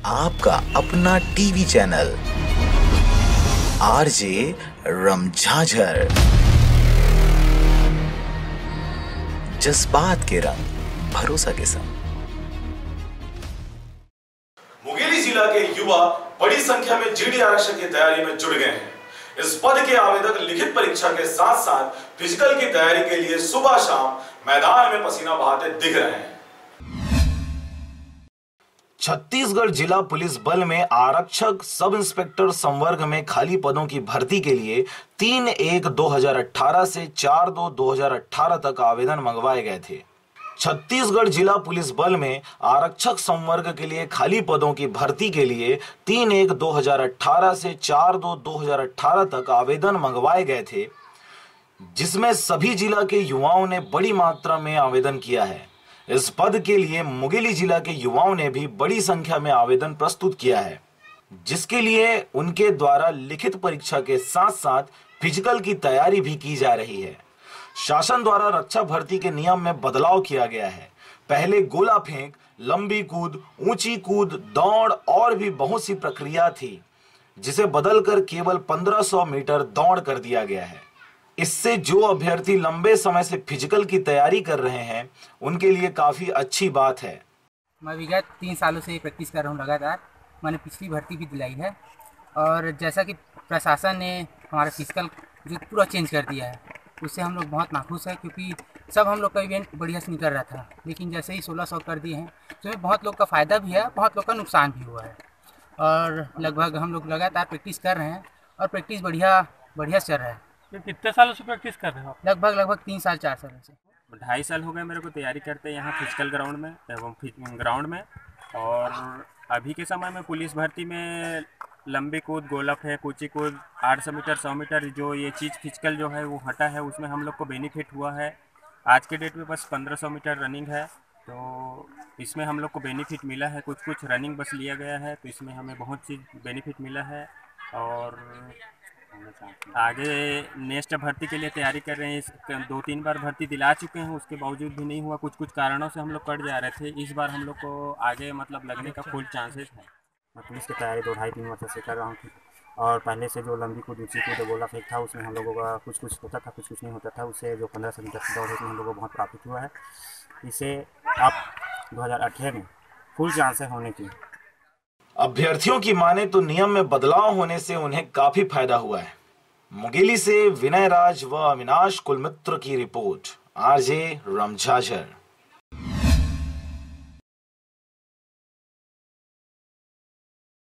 आपका अपना TV channel RJ रमझाझर, जज्बात के रंग भरोसा के संग। मुंगेली जिला के युवा बड़ी संख्या में जीडी आरक्षक की तैयारी में जुड़ गए हैं। इस पद के आवेदक लिखित परीक्षा के साथ साथ फिजिकल की तैयारी के लिए सुबह शाम मैदान में पसीना बहाते दिख रहे हैं। छत्तीसगढ़ जिला पुलिस बल में आरक्षक सब इंस्पेक्टर संवर्ग में खाली पदों की भर्ती के लिए 3/1/2018 से 4/2/2018 तक आवेदन मंगवाए गए थे। छत्तीसगढ़ जिला पुलिस बल में आरक्षक संवर्ग के लिए खाली पदों की भर्ती के लिए 3/1/2018 से 4/2/2018 तक आवेदन मंगवाए गए थे, जिसमें सभी जिला के युवाओं ने बड़ी मात्रा में आवेदन किया है। इस पद के लिए मुंगेली जिला के युवाओं ने भी बड़ी संख्या में आवेदन प्रस्तुत किया है, जिसके लिए उनके द्वारा लिखित परीक्षा के साथ साथ फिजिकल की तैयारी भी की जा रही है। शासन द्वारा रक्षा भर्ती के नियम में बदलाव किया गया है। पहले गोला फेंक, लंबी कूद, ऊंची कूद, दौड़ और भी बहुत सी प्रक्रिया थी, जिसे बदलकर केवल 1500 मीटर दौड़ कर दिया गया है। इससे जो अभ्यर्थी लंबे समय से फिजिकल की तैयारी कर रहे हैं, उनके लिए काफ़ी अच्छी बात है। मैं विगत 3 सालों से प्रैक्टिस कर रहा हूँ लगातार। मैंने पिछली भर्ती भी दिलाई है और जैसा कि प्रशासन ने हमारा फिजिकल जो पूरा चेंज कर दिया है, उससे हम लोग बहुत नाखुश हैं, क्योंकि सब हम लोग का इवेंट बढ़िया से निकल रहा था। लेकिन जैसे ही 1600 कर दिए हैं, तो बहुत लोग का फ़ायदा भी है, बहुत लोग का नुकसान भी हुआ है। और लगभग हम लोग लगातार प्रैक्टिस कर रहे हैं और प्रैक्टिस बढ़िया चल रहा है। तो कितने सालों से प्रैक्टिस कर रहे हो आप? लगभग 3 साल 4 साल से। 2.5 साल हो गए मेरे को तैयारी करते यहाँ फिजिकल ग्राउंड में एवं ग्राउंड में। और अभी के समय में पुलिस भर्ती में लंबी कूद, गोला फेंक, ऊंची कूद, 800 मीटर 100 मीटर जो ये चीज़ फिजिकल जो है वो हटा है, उसमें हम लोग को बेनिफिट हुआ है। आज के डेट में बस 1500 मीटर रनिंग है, तो इसमें हम लोग को बेनिफिट मिला है। कुछ रनिंग बस लिया गया है, तो इसमें हमें बहुत चीज़ बेनिफिट मिला है। और आगे नेक्स्ट भर्ती के लिए तैयारी कर रहे हैं। 2-3 बार भर्ती दिला चुके हैं, उसके बावजूद भी नहीं हुआ। कुछ कारणों से हम लोग कट जा रहे थे। इस बार हम लोग को आगे मतलब लगने का फुल चांसेस है। मैं पुलिस की तैयारी 2-2.5-3 वर्ष से कर रहा हूँ। और पहले से जो लंबी कूद, ऊँची कूद, गोला फेंक था, उसमें हम लोगों का कुछ होता था, कुछ नहीं होता था। उससे जो 1500 मीटर की दौड़ है, हम लोगों को बहुत प्रॉफिट हुआ है। इसे अब 2018 में फुल चांसेस होने की। अभ्यर्थियों की माने तो नियम में बदलाव होने से उन्हें काफी फायदा हुआ है। मुंगेली से विनय राज व अविनाश कुलमित्र की रिपोर्ट, आरजे रमझाझर।